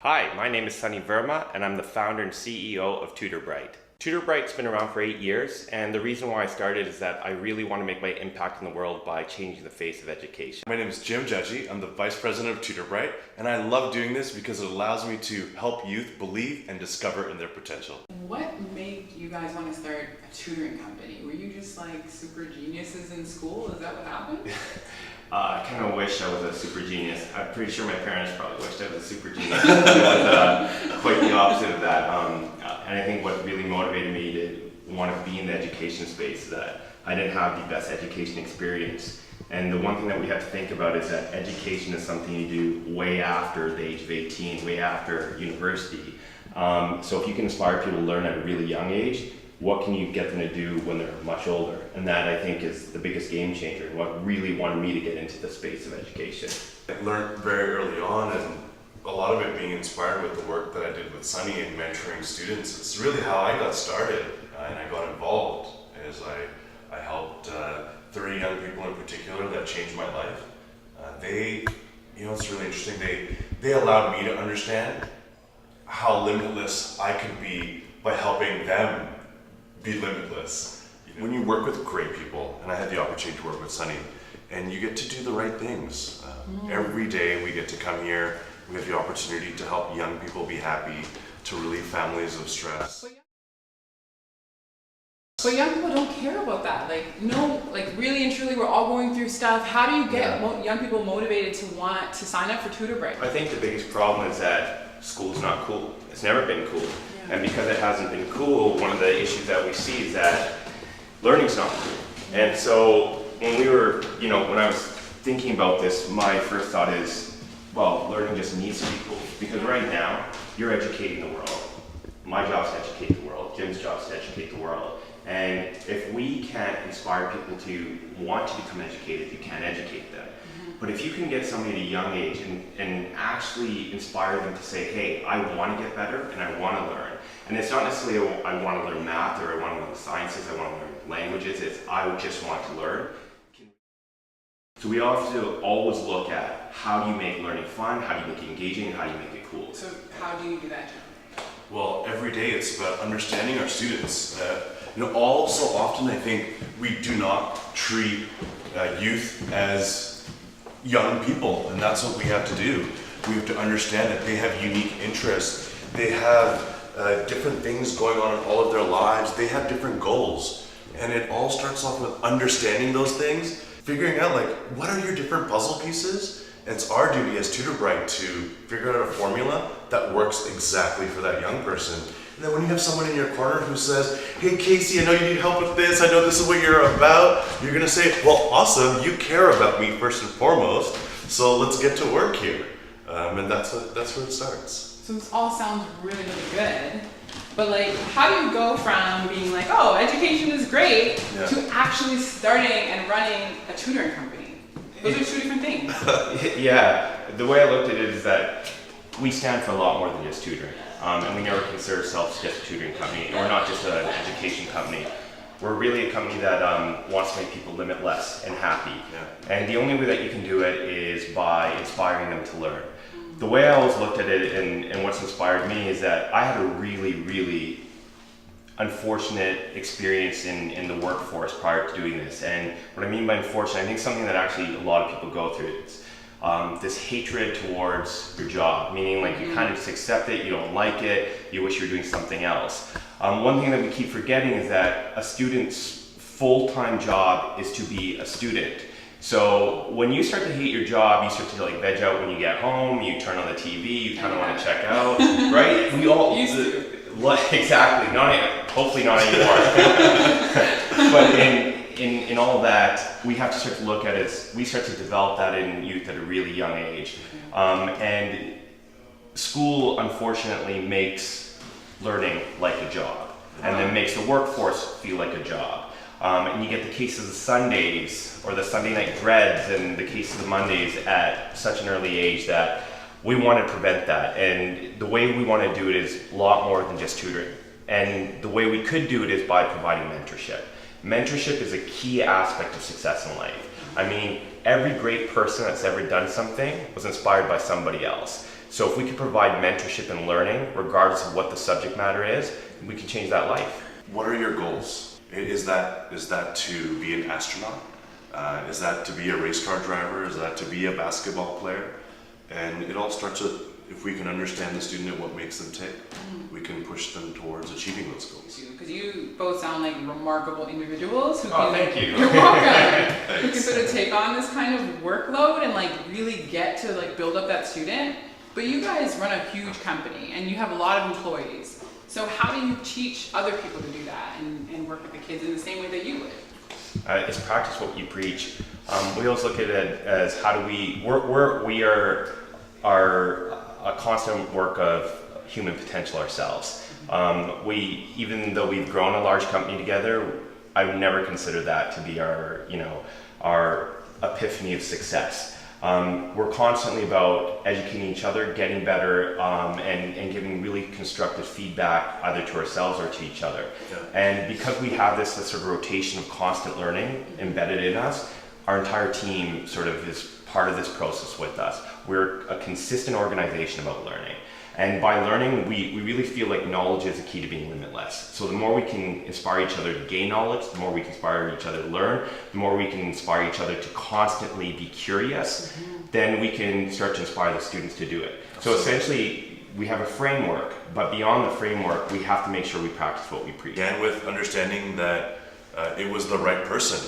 Hi, my name is Sunny Verma, and I'm the founder and CEO of Tutorbright. Tutorbright's been around for 8 years, and the reason why I started is that I really want to make my impact in the world by changing the face of education. My name is Jim Judgy. I'm the Vice President of Tutorbright, and I love doing this because it allows me to help youth believe and discover in their potential. What made you guys want to start a tutoring company? Were you just like super geniuses in school? Is that what happened? I kind of wish I was a super genius. I'm pretty sure my parents probably wished I was a super genius. I was quite the opposite of that. And I think what really motivated me to want to be in the education space is that I didn't have the best education experience. And the one thing that we have to think about is that education is something you do way after the age of 18, way after university. So if you can inspire people to learn at a really young age, what can you get them to do when they're much older? And that, I think, is the biggest game changer and what really wanted me to get into the space of education. I learned very early on, and a lot of it being inspired with the work that I did with Sunny and mentoring students. It's really how I got started and I got involved, as I helped 30 young people in particular that changed my life. It's really interesting, they allowed me to understand how limitless I could be by helping them be limitless. When you work with great people, and I had the opportunity to work with Sunny, and you get to do the right things. Every day we get to come here, we have the opportunity to help young people be happy, to relieve families of stress. But young people don't care about that. Really and truly, we're all going through stuff. How do you get young people motivated to want to sign up for Tutorbright? I think the biggest problem is that school's not cool. It's never been cool. And because it hasn't been cool, one of the issues that we see is that learning's not cool. And so when I was thinking about this, my first thought is, well, learning just needs to be cool. Because right now, you're educating the world. My job's to educate the world. Jim's job's to educate the world. And if we can't inspire people to want to become educated, you can't educate them. But if you can get somebody at a young age and actually inspire them to say, hey, I want to get better and I want to learn. And it's not necessarily I want to learn math or I want to learn sciences, I want to learn languages, it's I just want to learn. So we have to always look at how do you make learning fun, how do you make it engaging, and how do you make it cool. So how do you do that, Jim? Well, every day it's about understanding our students. All so often I think we do not treat youth as young people, and that's what we have to do. We have to understand that they have unique interests. They have different things going on in all of their lives. They have different goals. And it all starts off with understanding those things, figuring out what are your different puzzle pieces? And it's our duty as Tutorbright to figure out a formula that works exactly for that young person. And then when you have someone in your corner who says, hey Casey, I know you need help with this, I know this is what you're about, you're gonna say, well, awesome, you care about me first and foremost, so let's get to work here. And that's where it starts. So this all sounds really, really good. But how do you go from being oh, education is great, to actually starting and running a tutoring company? Those are two different things. Yeah, the way I looked at it is that we stand for a lot more than just tutoring. And we never consider ourselves just a tutoring company, and we're not just an education company. We're really a company that wants to make people limitless and happy. Yeah. And the only way that you can do it is by inspiring them to learn. The way I always looked at it and what's inspired me is that I had a really, really unfortunate experience in the workforce prior to doing this. And what I mean by unfortunate, I think something that actually a lot of people go through is this hatred towards your job, meaning you kind of just accept it, you don't like it, you wish you were doing something else. One thing that we keep forgetting is that a student's full-time job is to be a student. So when you start to hate your job, you start to veg out when you get home, you turn on the TV, you kind of want to check out, right? We all used to. Exactly, hopefully not anymore. But in all of that, we have to start to look at it, we start to develop that in youth at a really young age. And school, unfortunately, makes learning like a job, and then makes the workforce feel like a job. And you get the cases of Sundays, or the Sunday night dreads, and the cases of Mondays at such an early age that we want to prevent that. And the way we want to do it is a lot more than just tutoring. And the way we could do it is by providing mentorship. Mentorship is a key aspect of success in life. I mean, every great person that's ever done something was inspired by somebody else. So if we can provide mentorship and learning, regardless of what the subject matter is, we can change that life. What are your goals? Is that to be an astronaut? Is that to be a race car driver? Is that to be a basketball player? And it all starts with, if we can understand the student and what makes them tick, we can push them towards achieving those goals. Because you both sound like remarkable individuals who Oh, can, thank you. You're welcome. Who can sort of take on this kind of workload and like really get to like build up that student. But you guys run a huge company and you have a lot of employees. So how do you teach other people to do that and work with the kids in the same way that you would? It's practice what you preach. We always look at it as how do we are a constant work of human potential ourselves. Even though we've grown a large company together, I would never consider that to be our epiphany of success. We're constantly about educating each other, getting better, and giving really constructive feedback either to ourselves or to each other. Yeah. And because we have this sort of rotation of constant learning embedded in us, our entire team sort of is part of this process with us. We're a consistent organization about learning. And by learning, we really feel like knowledge is the key to being limitless. So the more we can inspire each other to gain knowledge, the more we can inspire each other to learn, the more we can inspire each other to constantly be curious, then we can start to inspire the students to do it. So essentially, we have a framework, but beyond the framework, we have to make sure we practice what we preach. And with understanding that it was the right person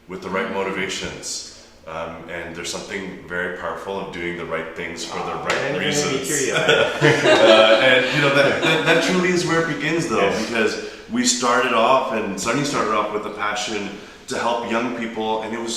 with the right motivations. And there's something very powerful of doing the right things for the right reasons. And you know that truly is where it begins, though, Yes. because we started off, and Sunny started off with a passion to help young people, and it's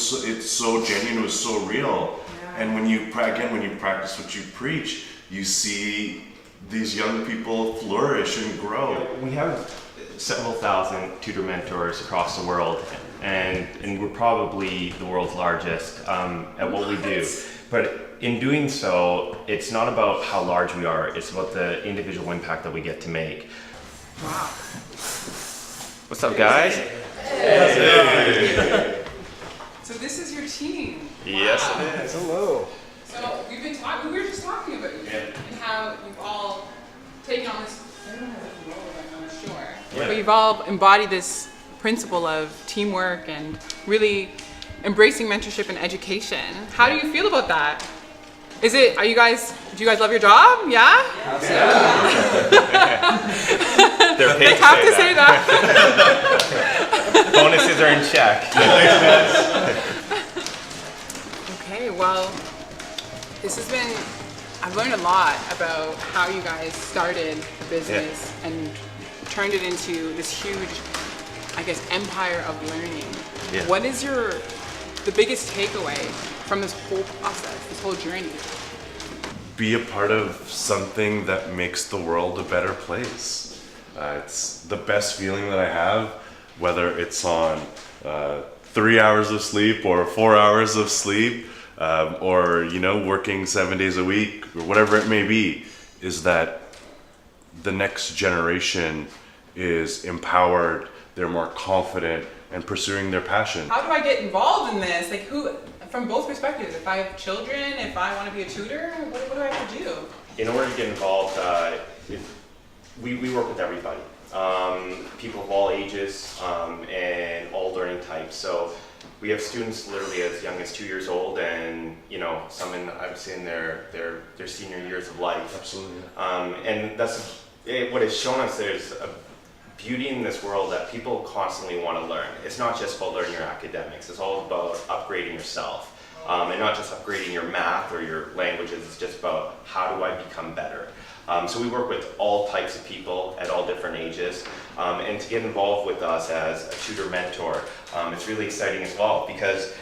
so genuine, it was so real. Yeah. And when you practice what you preach, you see these young people flourish and grow. We have several thousand tutor mentors across the world, and we're probably the world's largest at what we do. But in doing so, it's not about how large we are, it's about the individual impact that we get to make. Wow. What's up, guys? Hey. So this is your team. Yes, Wow. it is. Hello. So we were just talking about you and how you've all taken on this, everyone has a role, I'm sure. Yeah. But you've all embodied this principle of teamwork and really embracing mentorship and education. How do you feel about that? Do you guys love your job? Yeah? They're paid They have to say that. Bonuses are in check. Okay, well, I've learned a lot about how you guys started the business and turned it into this huge, I guess, empire of learning. Yeah. What is the biggest takeaway from this whole process, this whole journey? Be a part of something that makes the world a better place. It's the best feeling that I have, whether it's on 3 hours of sleep or 4 hours of sleep, or working 7 days a week or whatever it may be, is that the next generation is empowered, they're more confident and pursuing their passion. How do I get involved in this? Like from both perspectives, if I have children, if I want to be a tutor, what do I have to do? In order to get involved, we work with everybody. People of all ages and all learning types. So we have students literally as young as 2 years old, and some I would say in their senior years of life. Absolutely. And that's what has shown us. There's a beauty in this world that people constantly want to learn. It's not just about learning your academics. It's all about upgrading yourself. And not just upgrading your math or your languages. It's just about how do I become better. So we work with all types of people at all different ages. And to get involved with us as a tutor mentor, it's really exciting as well, because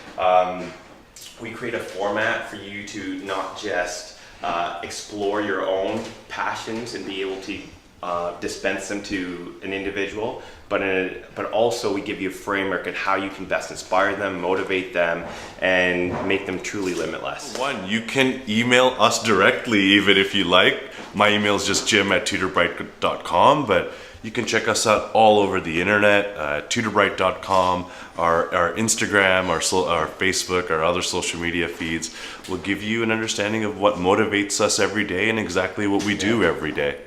we create a format for you to not just explore your own passions and be able to dispense them to an individual, but also we give you a framework on how you can best inspire them, motivate them, and make them truly limitless. One, you can email us directly even if you like. My email is just jim@tutorbright.com, but You can check us out all over the internet, tutorbright.com, our Instagram, our Facebook, our other social media feeds will give you an understanding of what motivates us every day and exactly what we do every day.